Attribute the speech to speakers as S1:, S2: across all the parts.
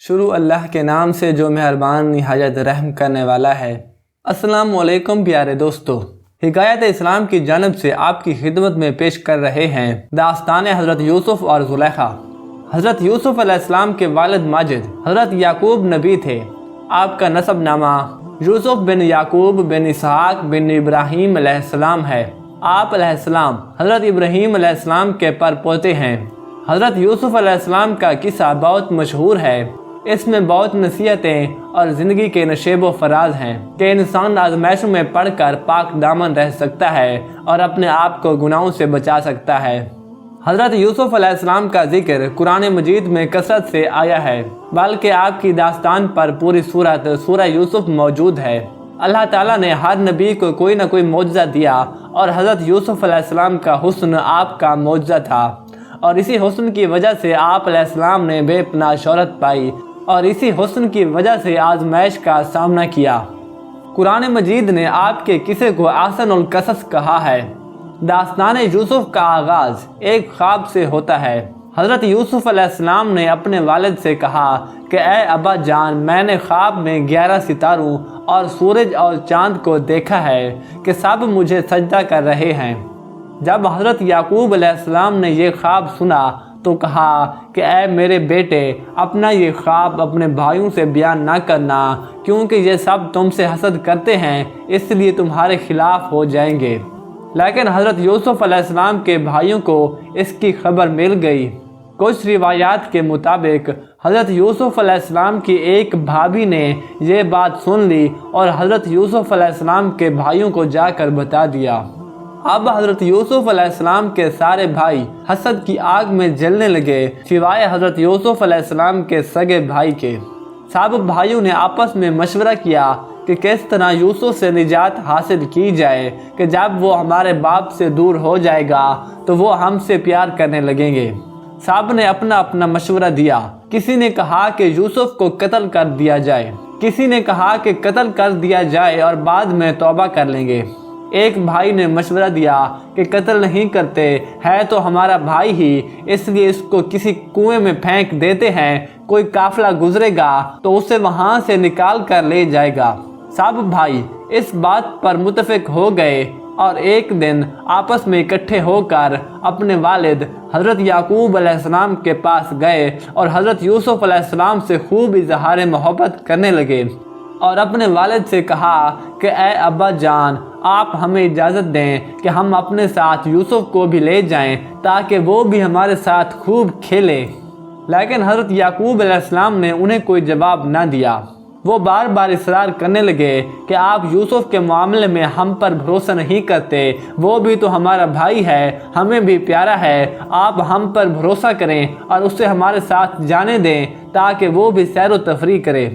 S1: شروع اللہ کے نام سے جو مہربان نہایت رحم کرنے والا ہے۔ السلام علیکم پیارے دوستو، حکایت اسلام کی جانب سے آپ کی خدمت میں پیش کر رہے ہیں داستان حضرت یوسف اور زلیخا۔ حضرت یوسف علیہ السلام کے والد ماجد حضرت یعقوب نبی تھے۔ آپ کا نسب نامہ یوسف بن یعقوب بن اسحاق بن ابراہیم علیہ السلام ہے۔ آپ علیہ السلام حضرت ابراہیم علیہ السلام کے پر پوتے ہیں۔ حضرت یوسف علیہ السلام کا قصہ بہت مشہور ہے۔ اس میں بہت نصیحتیں اور زندگی کے نشیب و فراز ہیں کہ انسان آزمائشوں میں پڑھ کر پاک دامن رہ سکتا ہے اور اپنے آپ کو گناہوں سے بچا سکتا ہے۔ حضرت یوسف علیہ السلام کا ذکر قرآن مجید میں کثرت سے آیا ہے، بلکہ آپ کی داستان پر پوری سورہ یوسف موجود ہے۔ اللہ تعالیٰ نے ہر نبی کو کوئی نہ کوئی معجزہ دیا اور حضرت یوسف علیہ السلام کا حسن آپ کا معجزہ تھا، اور اسی حسن کی وجہ سے آپ علیہ السلام نے بے پناہ شہرت پائی اور اسی حسن کی وجہ سے آزمائش کا سامنا کیا۔ قرآن مجید نے آپ کے قصے کو احسن القصص کہا ہے۔ داستان یوسف کا آغاز ایک خواب سے ہوتا ہے۔ حضرت یوسف علیہ السلام نے اپنے والد سے کہا کہ اے ابا جان، میں نے خواب میں 11 ستاروں اور سورج اور چاند کو دیکھا ہے کہ سب مجھے سجدہ کر رہے ہیں۔ جب حضرت یعقوب علیہ السلام نے یہ خواب سنا تو کہا کہ اے میرے بیٹے، اپنا یہ خواب اپنے بھائیوں سے بیان نہ کرنا، کیونکہ یہ سب تم سے حسد کرتے ہیں، اس لیے تمہارے خلاف ہو جائیں گے۔ لیکن حضرت یوسف علیہ السلام کے بھائیوں کو اس کی خبر مل گئی۔ کچھ روایات کے مطابق حضرت یوسف علیہ السلام کی ایک بھابھی نے یہ بات سن لی اور حضرت یوسف علیہ السلام کے بھائیوں کو جا کر بتا دیا۔ اب حضرت یوسف علیہ السلام کے سارے بھائی حسد کی آگ میں جلنے لگے، سوائے حضرت یوسف علیہ السلام کے سگے بھائی کے۔ سب بھائیوں نے آپس میں مشورہ کیا کہ کس طرح یوسف سے نجات حاصل کی جائے کہ جب وہ ہمارے باپ سے دور ہو جائے گا تو وہ ہم سے پیار کرنے لگیں گے۔ سب نے اپنا اپنا مشورہ دیا۔ کسی نے کہا کہ یوسف کو قتل کر دیا جائے، کسی نے کہا کہ قتل کر دیا جائے اور بعد میں توبہ کر لیں گے۔ ایک بھائی نے مشورہ دیا کہ قتل نہیں کرتے، ہے تو ہمارا بھائی ہی، اس لیے اس کو کسی کنویں میں پھینک دیتے ہیں، کوئی قافلہ گزرے گا تو اسے وہاں سے نکال کر لے جائے گا۔ سب بھائی اس بات پر متفق ہو گئے اور ایک دن آپس میں اکٹھے ہو کر اپنے والد حضرت یعقوب علیہ السلام کے پاس گئے اور حضرت یوسف علیہ السلام سے خوب اظہار محبت کرنے لگے اور اپنے والد سے کہا کہ اے ابا جان، آپ ہمیں اجازت دیں کہ ہم اپنے ساتھ یوسف کو بھی لے جائیں تاکہ وہ بھی ہمارے ساتھ خوب کھیلے۔ لیکن حضرت یعقوب علیہ السلام نے انہیں کوئی جواب نہ دیا۔ وہ بار بار اصرار کرنے لگے کہ آپ یوسف کے معاملے میں ہم پر بھروسہ نہیں کرتے، وہ بھی تو ہمارا بھائی ہے، ہمیں بھی پیارا ہے، آپ ہم پر بھروسہ کریں اور اسے ہمارے ساتھ جانے دیں تاکہ وہ بھی سیر و تفریح کرے۔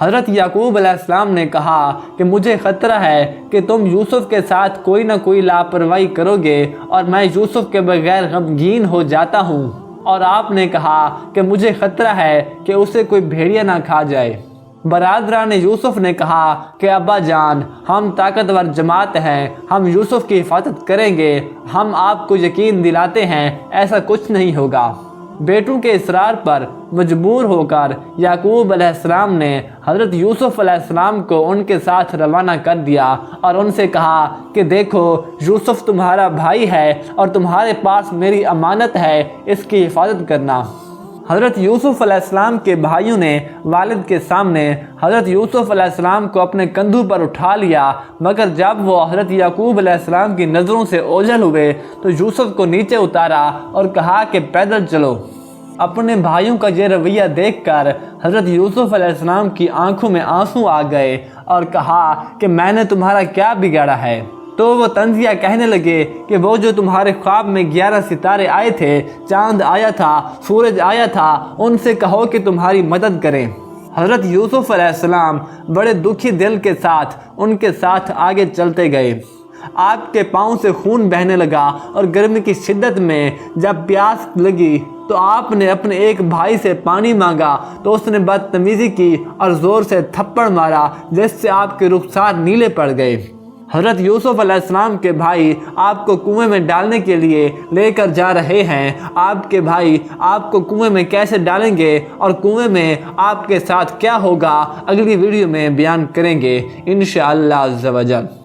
S1: حضرت یعقوب علیہ السلام نے کہا کہ مجھے خطرہ ہے کہ تم یوسف کے ساتھ کوئی نہ کوئی لاپرواہی کرو گے اور میں یوسف کے بغیر غمگین ہو جاتا ہوں، اور آپ نے کہا کہ مجھے خطرہ ہے کہ اسے کوئی بھیڑیا نہ کھا جائے۔ برادران یوسف نے کہا کہ ابا جان، ہم طاقتور جماعت ہیں، ہم یوسف کی حفاظت کریں گے، ہم آپ کو یقین دلاتے ہیں ایسا کچھ نہیں ہوگا۔ بیٹوں کے اصرار پر مجبور ہو کر یعقوب علیہ السلام نے حضرت یوسف علیہ السلام کو ان کے ساتھ روانہ کر دیا اور ان سے کہا کہ دیکھو، یوسف تمہارا بھائی ہے اور تمہارے پاس میری امانت ہے، اس کی حفاظت کرنا۔ حضرت یوسف علیہ السلام کے بھائیوں نے والد کے سامنے حضرت یوسف علیہ السلام کو اپنے کندھوں پر اٹھا لیا، مگر جب وہ حضرت یعقوب علیہ السلام کی نظروں سے اوجھل ہوئے تو یوسف کو نیچے اتارا اور کہا کہ پیدل چلو۔ اپنے بھائیوں کا یہ رویہ دیکھ کر حضرت یوسف علیہ السلام کی آنکھوں میں آنسو آ گئے اور کہا کہ میں نے تمہارا کیا بگاڑا ہے؟ تو وہ طنزیہ کہنے لگے کہ وہ جو تمہارے خواب میں 11 ستارے آئے تھے، چاند آیا تھا، سورج آیا تھا، ان سے کہو کہ تمہاری مدد کریں۔ حضرت یوسف علیہ السلام بڑے دکھی دل کے ساتھ ان کے ساتھ آگے چلتے گئے۔ آپ کے پاؤں سے خون بہنے لگا اور گرمی کی شدت میں جب پیاس لگی تو آپ نے اپنے ایک بھائی سے پانی مانگا تو اس نے بدتمیزی کی اور زور سے تھپڑ مارا، جس سے آپ کے رخسار نیلے پڑ گئے۔ حضرت یوسف علیہ السلام کے بھائی آپ کو کنویں میں ڈالنے کے لیے لے کر جا رہے ہیں۔ آپ کے بھائی آپ کو کنویں میں کیسے ڈالیں گے اور کنویں میں آپ کے ساتھ کیا ہوگا، اگلی ویڈیو میں بیان کریں گے انشاءاللہ عز و جل۔